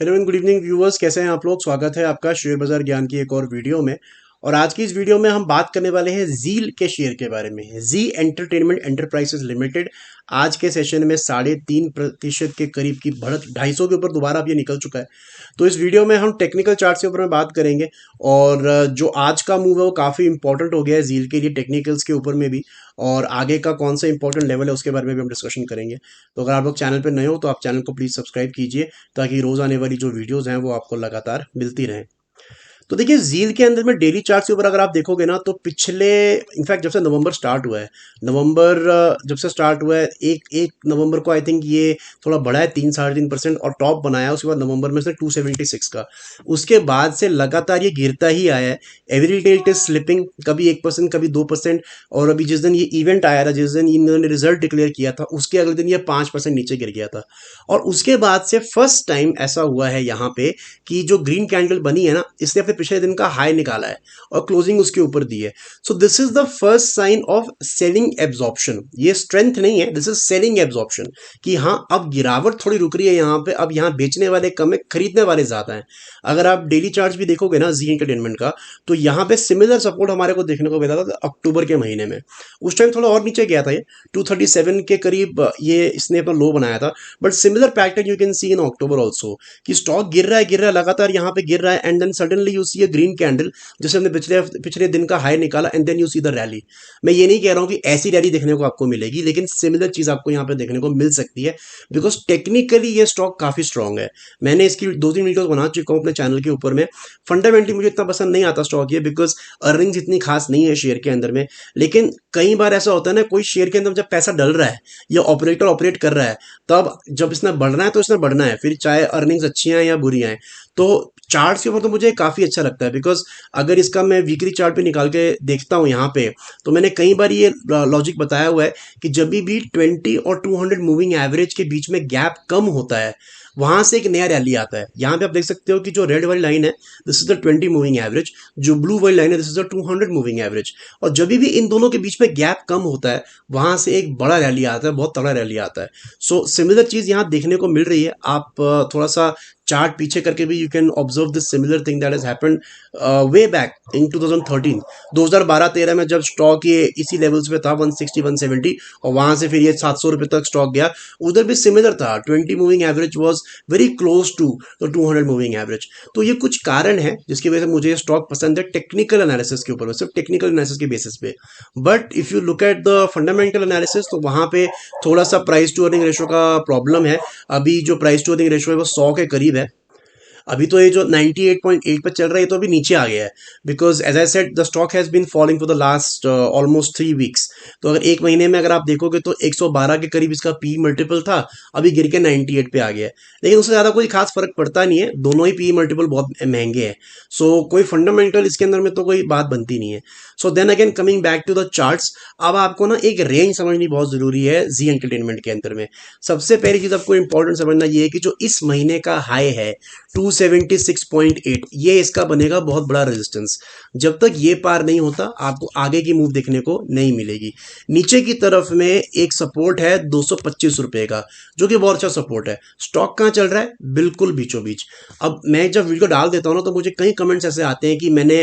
Hello and good evening viewers, कैसे हैं आप लोग। स्वागत है आपका शेयर बाजार ज्ञान की एक और वीडियो में। और आज की इस वीडियो में हम बात करने वाले हैं जील के शेयर के बारे में। जी एंटरटेनमेंट एंटरप्राइजेस लिमिटेड आज के सेशन में 3.5% के करीब की बढ़त, 250 के ऊपर दोबारा अब ये निकल चुका है। तो इस वीडियो में हम टेक्निकल चार्ट्स के ऊपर में बात करेंगे और जो आज का मूव है वो काफ़ी इंपॉर्टेंट हो गया है जील के लिए, टेक्निकल्स के ऊपर में भी। और आगे का कौन सा इंपॉर्टेंट लेवल है उसके बारे में भी हम डिस्कशन करेंगे। तो अगर आप लोग चैनल पर नए हो तो आप चैनल को प्लीज़ सब्सक्राइब कीजिए ताकि रोज़ आने वाली जो वीडियोज़ हैं वो आपको लगातार मिलती रहें। तो देखिए जील के अंदर में डेली चार्ट के ऊपर अगर आप देखोगे ना, तो पिछले इनफैक्ट जब से नवंबर स्टार्ट हुआ है, नवंबर जब से स्टार्ट हुआ है, एक एक नवंबर को आई थिंक ये थोड़ा बढ़ा है 3-3.5% और टॉप बनाया है। उसके बाद नवंबर में से 276 का, उसके बाद से लगातार ये गिरता ही आया है। Every day it is slipping, कभी 1% कभी 2%। और अभी जिस दिन ये इवेंट आया था, जिस दिन इन्होंने रिजल्ट डिक्लेयर किया था, उसके अगले दिन ये 5% नीचे गिर गया था। और उसके बाद से फर्स्ट टाइम ऐसा हुआ है यहाँ पे कि जो ग्रीन कैंडल बनी है ना, इसने अपने पिछले दिन का हाई निकाला है और क्लोजिंग उसके ऊपर दी है। So this is the first sign of selling absorption. ये स्ट्रेंथ नहीं है, दिस इज सेलिंग एब्जॉर्प्शन कि हाँ अब गिरावट थोड़ी रुक रही है यहाँ पे। अब यहाँ बेचने वाले कम है, खरीदने वाले ज्यादा हैं। अगर आप डेली चार्ट भी देखोगे ना जी एंटरटेनमेंट का, तो यहाँ पे सिमिलर सपोर्ट हमारे को देखने को मिला था अक्टूबर के महीने में। उस टाइम थोड़ा और नीचे गया था ये 237 के करीब, ये इसने अपना लो बनाया था। But similar pattern you can see in October also कि स्टॉक गिर रहा है लगातार, यहाँ पे गिर रहा है and then suddenly you see a green candle, जैसे हमने पिछले दिन का हाई निकाला and then you see the rally. मैं ये नहीं कह रहा हूँ कि ऐसी रैली देखने को आपको मिलेगी, लेकिन सिमिलर चीज आपको यहाँ पे देखने को मिल सकती है बिकॉज टेक्निकली ये स्टॉक काफी स्ट्रांग है। मैंने इसकी 2-3 वीडियोस बना चुका हूँ अपने चैनल के ऊपर में। फंडामेंटली मुझे इतना पसंद नहीं आता स्टॉक ये, बिकॉज अर्निंग्स इतनी खास नहीं है शेयर के अंदर में। लेकिन कई बार ऐसा होता है ना, कोई शेयर के अंदर जब पैसा डल रहा है या ऑपरेटर ऑपरेट कर रहा है, तब जब इसने बढ़ना है तो इसने बढ़ना है, फिर चाहे अर्निंग्स अच्छी हैं या बुरी हैं। तो चार्ट्स के ऊपर तो मुझे काफ़ी अच्छा लगता है बिकॉज अगर इसका मैं वीकली चार्ट पे निकाल के देखता हूँ यहाँ पे, तो मैंने कई बार ये लॉजिक बताया हुआ है कि जब भी 20 और 200 मूविंग एवरेज के बीच में गैप कम होता है, वहां से एक नया रैली आता है। यहाँ पे आप देख सकते हो कि जो रेड वाली लाइन है this is the 20 moving average, जो ब्लू वाली लाइन है this is the 200 moving average. और जब भी इन दोनों के बीच में गैप कम होता है, वहां से एक बड़ा रैली आता है, बहुत तगड़ा रैली आता है। सो सिमिलर चीज यहाँ देखने को मिल रही है। आप थोड़ा सा चार्ट पीछे करके भी you can observe this similar thing that has happened way back in 2013, 2012-13 में जब स्टॉक ये इसी लेवल्स पे था 160-170, और वहां से फिर ये 700 रुपए तक स्टॉक गया। उधर भी सिमिलर था, 20 moving average was very close to the 200 moving average. तो ये कुछ कारण है जिसकी वजह से मुझे ये स्टॉक पसंद है टेक्निकल एनालिसिस के ऊपर, सिर्फ टेक्निकल एनालिसिस के बेसिस पे। But if you look at the fundamental analysis, तो वहां पे थोड़ा सा प्राइस टू अर्निंग रेशियो का प्रॉब्लम है। अभी जो प्राइस टू अर्निंग रेशियो है वो 100 के करीब है। अभी तो ये जो 98.8 पे चल रहा है, ये तो अभी नीचे आ गया है because as I said the stock has been falling for the last almost 3 weeks. तो अगर एक महीने में अगर आप देखोगे तो 112 के करीब इसका पी मल्टीपल था, अभी गिर के 98 पे आ गया है। लेकिन उससे ज़्यादा कोई खास फर्क पड़ता नहीं है, दोनों ही पी मल्टीपल बहुत महंगे हैं। सो कोई फंडामेंटल इसके अंदर में तो कोई बात बनती नहीं है। So then again coming back to the charts, अब आपको ना एक रेंज समझनी बहुत जरूरी है जी एंटरटेनमेंट के अंदर में। सबसे पहली चीज आपको इंपॉर्टेंट समझना ये है कि जो इस महीने का हाई है 276.8, ये इसका बनेगा बहुत बड़ा रेजिस्टेंस। जब तक ये पार नहीं होता आपको आगे की मूव देखने को नहीं मिलेगी। नीचे की तरफ में एक सपोर्ट है 225 रुपए का, जो कि बहुत अच्छा सपोर्ट है। स्टॉक कहाँ चल रहा है, बिल्कुल बीचों बीच। अब मैं जब वीडियो डाल देता हूँ ना, तो मुझे कई कमेंट्स ऐसे आते हैं कि मैंने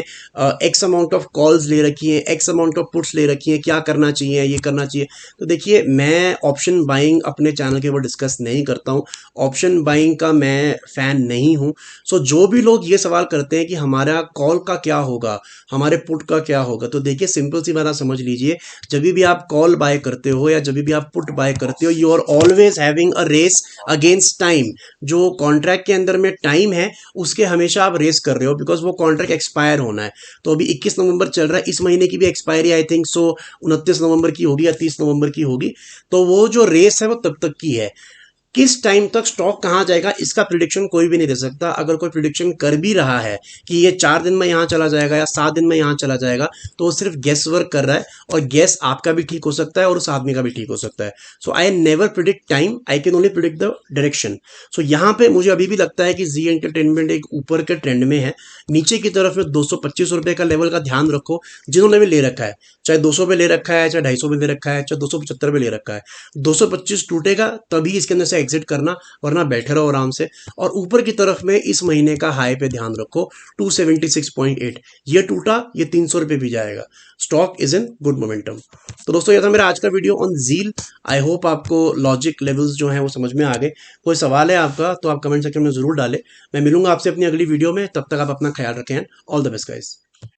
एक्स अमाउंट ऑफ कॉल्स ले रखी है, एक्स अमाउंट ऑफ पुट्स ले रखी है, क्या करना चाहिए, ये करना चाहिए। तो देखिए, मैं ऑप्शन बाइंग अपने चैनल के ऊपर डिस्कस नहीं करता हूँ, ऑप्शन बाइंग का मैं फैन नहीं हूँ। सो जो भी लोग ये सवाल करते हैं कि हमारा कॉल का क्या होगा, हमारे पुट का क्या होगा, तो देखिए सिंपल सी बात आप समझ लीजिए, जब भी आप कॉल बाय करते हो या जब भी आप पुट बाय करते हो, you are always having a race against time. जो कॉन्ट्रैक्ट के अंदर में टाइम है उसके हमेशा आप रेस कर रहे हो, बिकॉज वो कॉन्ट्रैक्ट एक्सपायर होना है। तो अभी 21 नवंबर चल रहा है, इस महीने की भी एक्सपायरी आई थिंक सो 29 नवंबर की होगी या 30 नवंबर की होगी। तो वो जो रेस है वो तब तक की है। किस टाइम तक स्टॉक कहां जाएगा इसका प्रिडिक्शन कोई भी नहीं दे सकता। अगर कोई प्रिडिक्शन कर भी रहा है कि ये 4 दिन में यहां चला जाएगा या 7 दिन में यहां चला जाएगा, तो वो सिर्फ गेस वर्क कर रहा है, और गेस आपका भी ठीक हो सकता है और उस आदमी का भी ठीक हो सकता है। So I never predict time, I can only predict the direction. So यहाँ पे मुझे अभी भी लगता है कि जी एंटरटेनमेंट एक ऊपर के ट्रेंड में है। नीचे की तरफ में 225 रुपए का लेवल का ध्यान रखो, जिन्होंने भी ले रखा है, चाहे 200 पे ले रखा है, चाहे 250 पे ले रखा है, चाहे 275 पे ले रखा है। 225 टूटेगा तभी इसके अंदर से एग्जिट करना, वरना बैठे रहो आराम से। और ऊपर की तरफ में इस महीने का हाई पे ध्यान रखो 276.8, ये टूटा ये 300 रुपये भी जाएगा। Stock is in good momentum. तो दोस्तों ये था मेरा आज का video on Zeel. I hope आपको लॉजिक लेवल्स जो हैं वो समझ में आ गए। कोई सवाल है आपका तो आप कमेंट सेक्शन में जरूर डालें। मैं मिलूंगा आपसे अपनी अगली वीडियो में, तब तक आप अपना ख्याल रखें। All the best guys.